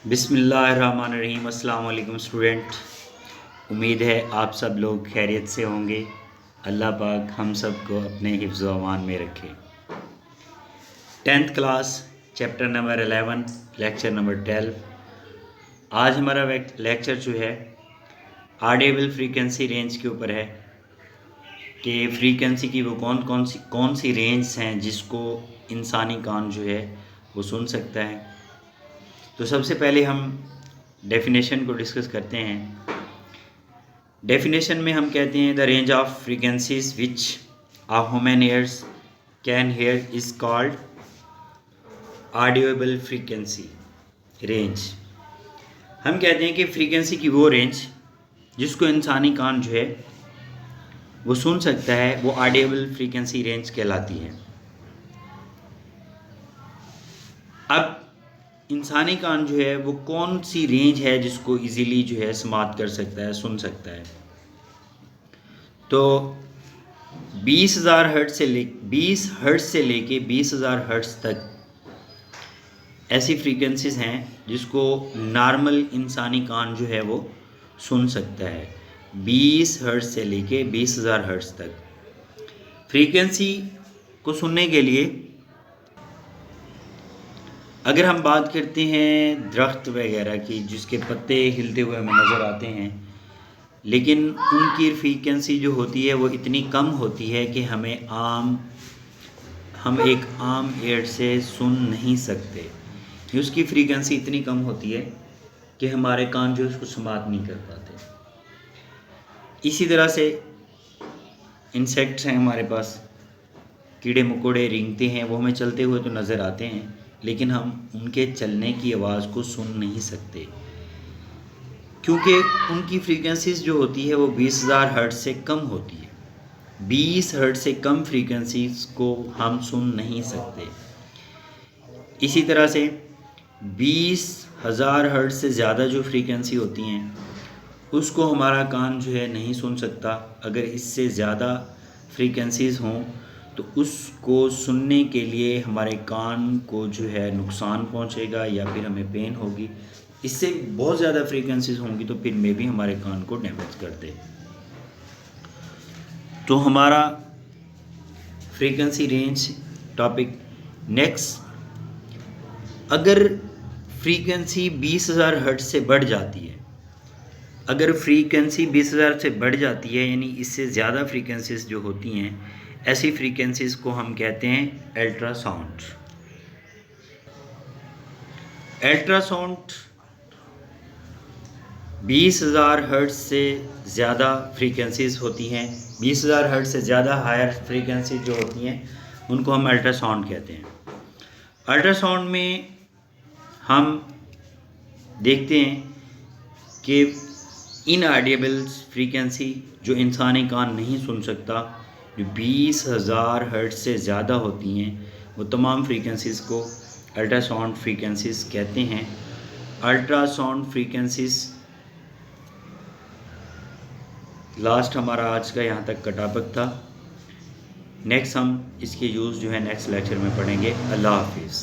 बिस्मिल्लाहिर्रहमानिर्रहीम। अस्सलाम वालेकुम स्टूडेंट। उम्मीद है आप सब लोग खैरियत से होंगे। अल्लाह पाक हम सब को अपने हिफ्ज़ व अमान में रखे। 10th class chapter number 11 lecture number 12। आज हमारा लेक्चर जो है ऑडिबल फ्रीक्वेंसी रेंज के ऊपर है कि फ्रीक्वेंसी की वो कौन सी रेंज हैं जिसको इंसानी कान जो है वो सुन सकता है। तो सबसे पहले हम डेफिनेशन को डिस्कस करते हैं। डेफिनेशन में हम कहते हैं the range of frequencies which ah human ears can hear is called audible frequency range. हम कहते हैं कि फ्रीक्वेंसी की वो रेंज जिसको इंसानी कान जो है वो सुन सकता है वो ऑडिबल फ्रीक्वेंसी रेंज कहलाती है। अब इंसानी कान जो है वो कौन सी रेंज है जिसको इजीली जो है समात कर सकता है, सुन सकता है। तो 20,000 हर्ट्ज से 20 20,000 हर्ट्ज तक ऐसी फ्रीक्वेंसीज हैं जिसको नॉर्मल इंसानी कान जो है वो सुन सकता है। 20 हर्ट्ज से लेके 20,000 हर्ट्ज तक फ्रीक्वेंसी को सुनने के लिए अगर हम बात करते हैं दरख्त वगैरह की जिसके पत्ते हिलते हुए हमें नज़र आते हैं, लेकिन उनकी फ्रीक्वेंसी जो होती है वो इतनी कम होती है कि हम एक आम एयर से सुन नहीं सकते। उसकी फ्रीक्वेंसी इतनी कम होती है कि हमारे कान जो उसको समात नहीं कर पाते। इसी तरह से इंसेक्ट्स हैं हमारे पास, कीड़े मकोड़े रेंगते हैं, वो हमें चलते हुए तो नज़र आते हैं लेकिन हम उनके चलने की आवाज़ को सुन नहीं सकते क्योंकि उनकी फ्रीक्वेंसीज जो होती है वो 20,000 हर्ट्ज से कम होती है। 20 हर्ट्ज से कम फ्रीक्वेंसीज को हम सुन नहीं सकते। इसी तरह से 20,000 हर्ट्ज से ज़्यादा जो फ्रीक्वेंसी होती हैं उसको हमारा कान जो है नहीं सुन सकता। अगर इससे ज़्यादा फ्रीक्वेंसीज हों तो उसको सुनने के लिए हमारे कान को जो है नुकसान पहुंचेगा या फिर हमें पेन होगी। इससे बहुत ज़्यादा फ्रीक्वेंसीज होंगी तो फिर में भी हमारे कान को डैमेज कर दे। तो हमारा फ्रीक्वेंसी रेंज टॉपिक नेक्स्ट, अगर फ्रीक्वेंसी 20,000 हर्ट्ज से बढ़ जाती है, अगर फ्रीक्वेंसी 20,000 से बढ़ जाती है यानी इससे ज़्यादा फ्रीक्वेंसीज जो होती हैं, ऐसी फ्रीक्वेंसीज को हम कहते हैं अल्ट्रासाउंड। अल्ट्रासाउंड 20,000 हर्ट्ज से ज़्यादा फ्रीक्वेंसीज होती हैं। 20,000 हर्ट्ज से ज़्यादा हायर फ्रीक्वेंसी जो होती हैं उनको हम अल्ट्रासाउंड कहते हैं। अल्ट्रासाउंड में हम देखते हैं कि इनऑडिबल फ्रीक्वेंसी जो इंसानी कान नहीं सुन सकता, जो 20,000 हर्ट्ज से ज़्यादा होती हैं, वो तमाम फ्रीक्वेंसीज़ को अल्ट्रासाउंड फ्रीक्वेंसीज़ कहते हैं। अल्ट्रासाउंड फ्रीक्वेंसीज़ लास्ट हमारा आज का यहाँ तक का टॉपिक था। नेक्स्ट हम इसके यूज़ जो है नेक्स्ट लेक्चर में पढ़ेंगे। अल्लाह हाफिज़।